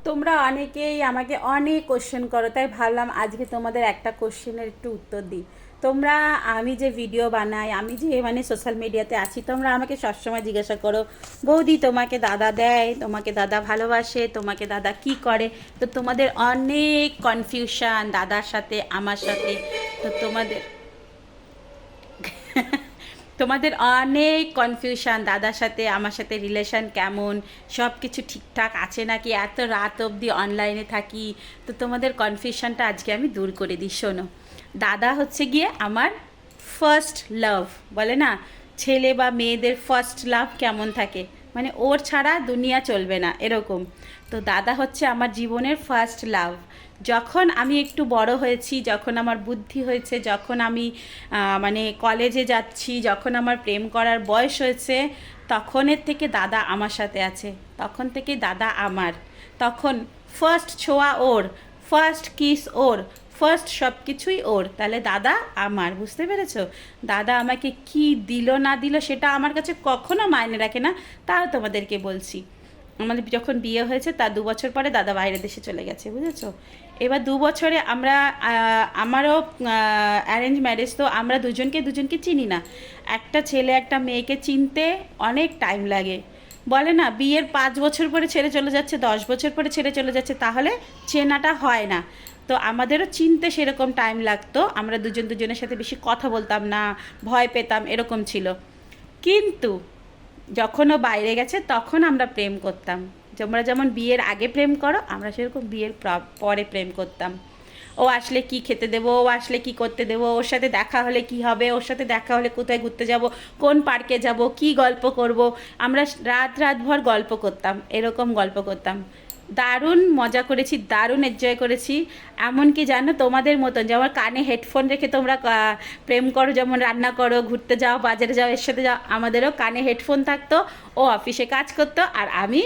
তোমরা অনেকেই আমাকে অনেক কোশ্চেন করো, তাই ভাবলাম আজকে তোমাদের একটা কোশ্চেনের একটু উত্তর দিই। তোমরা, আমি যে ভিডিও বানাই, আমি যে সোশ্যাল মিডিয়াতে আছি, তোমরা আমাকে সবসময় জিজ্ঞাসা করো, বৌদি তোমাকে দাদা দেয়, তোমাকে দাদা ভালোবাসে, তোমাকে দাদা কি করে। তো তোমাদের অনেক কনফিউশন দাদার সাথে আমার সাথে। তো তোমাদের অনেক কনফিউশন দাদার সাথে আমার সাথে রিলেশন কেমন, সব কিছু ঠিকঠাক আছে নাকি, এত রাত অবধি অনলাইনে থাকি। তো তোমাদের কনফিউশনটা আজকে আমি দূর করে দিই। শোনো, দাদা হচ্ছে গিয়ে আমার ফার্স্ট লাভ। বলে না, ছেলে বা মেয়েদের ফার্স্ট লাভ কেমন থাকে, মানে ওর ছাড়া দুনিয়া চলবে না এরকম। তো দাদা হচ্ছে আমার জীবনের ফার্স্ট লাভ। যখন আমি একটু বড় হয়েছি, যখন আমার বুদ্ধি হয়েছে, যখন আমি কলেজে যাচ্ছি, যখন আমার প্রেম করার বয়স হয়েছে, তখনের থেকে দাদা আমার সাথে আছে। তখন থেকে দাদা আমার। তখন ফার্স্ট ছোঁয়া ওর, ফার্স্ট কিস ওর, ফার্স্ট সব কিছুই ওর। তাহলে দাদা আমার, বুঝতে পেরেছো? দাদা আমাকে কি দিল না দিল সেটা আমার কাছে কখনো মায়নে রাখে না। তাও তোমাদেরকে বলছি, আমাদের যখন বিয়ে হয়েছে তার 2 বছর পরে দাদা বাইরের দেশে চলে গেছে, বুঝেছো? এবার 2 বছরে আমরা, আমারও অ্যারেঞ্জ ম্যারেজ, তো আমরা দুজনকে দুজনকে চিনি না। একটা ছেলে একটা মেয়েকে চিনতে অনেক টাইম লাগে। বলে না, বিয়ের 5 বছর পরে ছেড়ে চলে যাচ্ছে, 10 বছর পরে ছেড়ে চলে যাচ্ছে, তাহলে চেনাটা হয় না। তো আমাদেরও চিনতে সেরকম টাইম লাগতো। আমরা দুজন দুজনের সাথে বেশি কথা বলতাম না, ভয় পেতাম, এরকম ছিল। কিন্তু যখন ও বাইরে গেছে তখন আমরা প্রেম করতাম। তোমরা যেমন বিয়ের আগে প্রেম করো, আমরা সেরকম বিয়ের পরে প্রেম করতাম। ও আসলে কি খেতে দেবো, ও আসলে কি করতে দেবো, ওর সাথে দেখা হলে কি হবে, ওর সাথে দেখা হলে কোথায় ঘুরতে যাব, কোন পার্কে যাব, কি গল্প করব। আমরা রাত রাতভর গল্প করতাম, এরকম গল্প করতাম। দারুণ মজা করেছি, দারুণ এনজয় করেছি। এমনকি জানো, তোমাদের মতন যেমন কানে হেডফোন রেখে তোমরা প্রেম করো, যেমন রান্না করো, ঘুরতে যাও, বাজারে যাও, এর সাথে যাও, আমাদেরও কানে হেডফোন থাকতো। ও অফিসে কাজ করতো আর আমি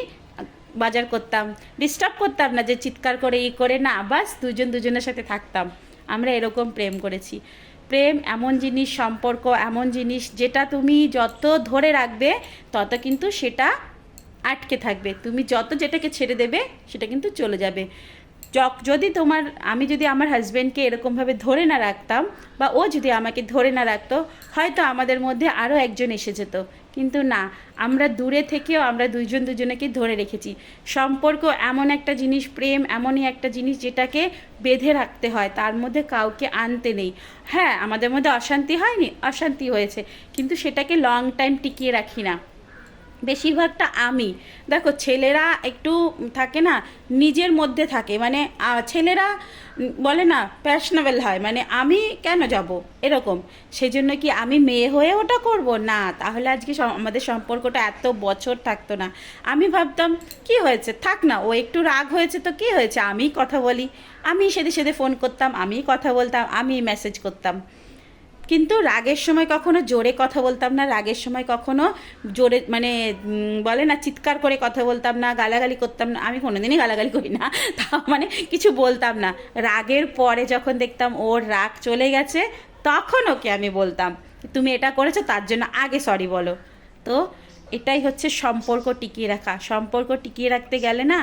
বাজার করতাম। ডিস্টার্ব করতাম না যে চিৎকার করে ই করে, না, বাস দুজন দুজনের সাথে থাকতাম। আমরা এরকম প্রেম করেছি। প্রেম এমন জিনিস, সম্পর্ক এমন জিনিস, যেটা তুমি যত ধরে রাখবে তত কিন্তু সেটা আটকে থাকবে। তুমি যত যেটাকে ছেড়ে দেবে সেটা কিন্তু চলে যাবে। যদি তোমার, আমি যদি আমার হাজব্যান্ডকে এরকমভাবে ধরে না রাখতাম, বা ও যদি আমাকে ধরে না রাখতো, হয়তো আমাদের মধ্যে আরও একজন এসে যেত। কিন্তু না, আমরা দূরে থেকেও আমরা দুইজন দুজনেকে ধরে রেখেছি। সম্পর্ক এমন একটা জিনিস, প্রেম এমনই একটা জিনিস যেটাকে বেঁধে রাখতে হয়, তার মধ্যে কাউকে আনতে নেই। হ্যাঁ, আমাদের মধ্যে অশান্তি হয়নি, অশান্তি হয়েছে, কিন্তু সেটাকে লং টাইম টিকিয়ে রাখি না। বেশিরভাগটা আমি, দেখো ছেলেরা একটু থাকে না, নিজের মধ্যে থাকে, মানে ছেলেরা বলে না প্যাশনেবল হয়, মানে আমি কেন যাব এরকম। সেই জন্য কি আমি মেয়ে হয়ে ওটা করব না? তাহলে আজকে আমাদের সম্পর্কটা এত বছর থাকতো না। আমি ভাবতাম কি হয়েছে, থাক না, ও একটু রাগ হয়েছে তো কি হয়েছে, আমিই কথা বলি, আমি সেদে সেদে ফোন করতাম, আমিই কথা বলতাম, আমি মেসেজ করতাম। কিন্তু রাগের সময় কখনো জোরে কথা বলতাম না, রাগের সময় কখনো জোরে বলে না চিৎকার করে কথা বলতাম না, গালাগালি করতাম না। আমি কোনোদিনই গালাগালি করি না, তা কিছু বলতাম না। রাগের পরে যখন দেখতাম ওর রাগ চলে গেছে, তখন ওকে আমি বলতাম, তুমি এটা করেছো, তার জন্য আগে সরি বলো। তো এটাই হচ্ছে সম্পর্ক টিকিয়ে রাখা। সম্পর্ক টিকিয়ে রাখতে গেলে না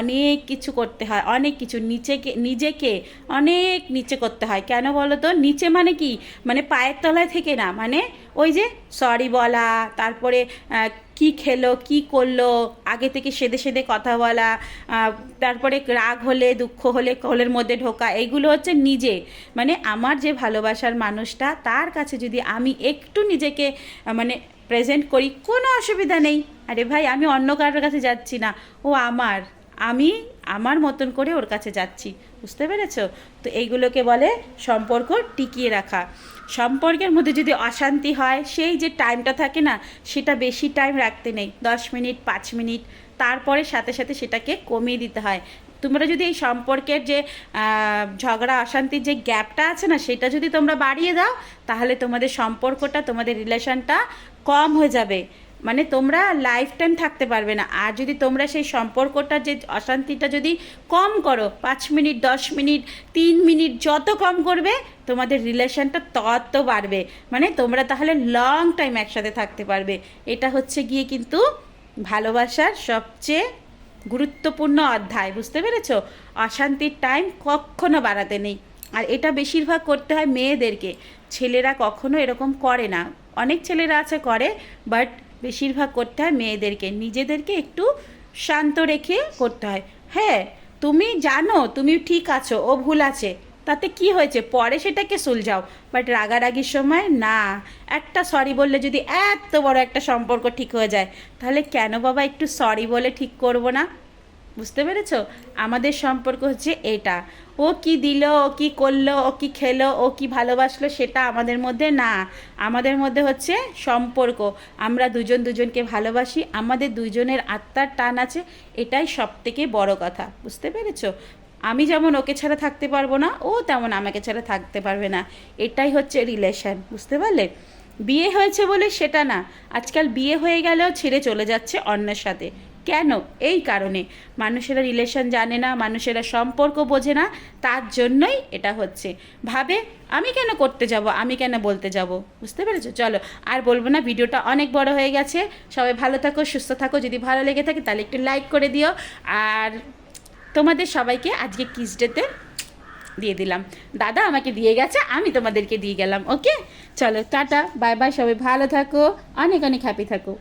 অনেক কিছু করতে হয়, অনেক কিছু, নিজেকে অনেক নিচে করতে হয়। কেন বলো তো? নিচে মানে কি, মানে পায়ের তলায় থেকে না, মানে ওই যে সরি বলা, তারপরে কি খেলো কি করলো আগে থেকে সেদে সেদে কথা বলা, তারপরে রাগ হলে দুঃখ হলে কোলের মধ্যে ঢোকা, এইগুলো হচ্ছে নিজে, মানে আমার যে ভালোবাসার মানুষটা, তার কাছে যদি আমি একটু নিজেকে প্রেজেন্ট করি, কোনো অসুবিধা নেই। আরে ভাই, আমি অন্য কারোর কাছে যাচ্ছি না, ও আমার, আমি আমার মতন করে ওর কাছে যাচ্ছি। বুঝতে পেরেছো? তো এইগুলোকে বলে সম্পর্ক টিকিয়ে রাখা। সম্পর্কের মধ্যে যদি অশান্তি হয়, সেই যে টাইমটা থাকে না, সেটা বেশি টাইম রাখতে নেই, 10 মিনিট 5 মিনিট, তারপরে সাথে সাথে সেটাকে কমিয়ে দিতে হয়। তোমরা যদি এই সম্পর্কের যে ঝগড়া অশান্তির যে গ্যাপটা আছে না, সেটা যদি তোমরা বাড়িয়ে দাও, তাহলে তোমাদের সম্পর্কটা, তোমাদের রিলেশনটা কম হয়ে যাবে, মানে তোমরা লাইফ টাইম থাকতে পারবে না। আর যদি তোমরা সেই সম্পর্কটা যে অশান্তিটা যদি কম করো, 5 মিনিট 10 মিনিট 3 মিনিট, যত কম করবে তোমাদের রিলেশনটা তত বাড়বে, মানে তোমরা তাহলে লং টাইম একসাথে থাকতে পারবে। এটা হচ্ছে গিয়ে কিন্তু ভালোবাসার সবচেয়ে গুরুত্বপূর্ণ অধ্যায়, বুঝতে পেরেছো? অশান্তির টাইম কখনো বাড়াতে নেই। আর এটা বেশিরভাগ করতে হয় মেয়েদেরকে, ছেলেরা কখনো এরকম করে না। অনেক ছেলেরা আছে করে, বাট বেশিরভাগ করতে হয় মেয়েদেরকে, নিজেদেরকে একটু শান্ত রেখে করতে হয়। হ্যাঁ, তুমি জানো তুমি ঠিক আছো, ও ভুল আছে, তাতে কি হয়েছে, পরে সেটাকে সুলঝাও, বাট রাগারাগির সময় না। একটা সরি বললে যদি এত বড় একটা সম্পর্ক ঠিক হয়ে যায়, তাহলে কেন বাবা একটু সরি বলে ঠিক করবো না? বুঝতে পেরেছো? আমাদের সম্পর্ক হচ্ছে এটা। ও কি দিল, ও কি করলো, ও কি খেলো, ও কি ভালোবাসলো, সেটা আমাদের মধ্যে না। আমাদের মধ্যে হচ্ছে সম্পর্ক, আমরা দুজন দুজনকে ভালোবাসি, আমাদের দুজনের আত্মার টান আছে, এটাই সব থেকে বড় কথা। বুঝতে পেরেছো? আমি যেমন ওকে ছাড়া থাকতে পারবো না, ও তেমন আমাকে ছাড়া থাকতে পারবে না। এটাই হচ্ছে রিলেশন, বুঝতে পারলে? বিয়ে হয়েছে বলে সেটা না, আজকাল বিয়ে হয়ে গেলেও ছেড়ে চলে যাচ্ছে অন্যের সাথে। কেন? এই কারণে মানুষেরা রিলেশন জানে না, মানুষেরা সম্পর্ক বোঝে না, তার জন্যই এটা হচ্ছে। ভাবে আমি কেন করতে যাব, আমি কেন বলতে যাব। বুঝতে পেরেছো? চলো আর বলবো না, ভিডিওটা অনেক বড় হয়ে গেছে। সবাই ভালো থাকো, সুস্থ থাকো, যদি ভালো লেগে থাকে তাহলে একটু লাইক করে দিও। আর তোমাদের সবাইকে আজকে কিস ডেতে দিয়ে দিলাম, দাদা আমাকে দিয়ে গেছে, আমি তোমাদেরকে দিয়ে গেলাম। ওকে, চলো টাটা, বাই বাই, সবাই ভালো থাকো, অনেক অনেক হ্যাপি থাকো।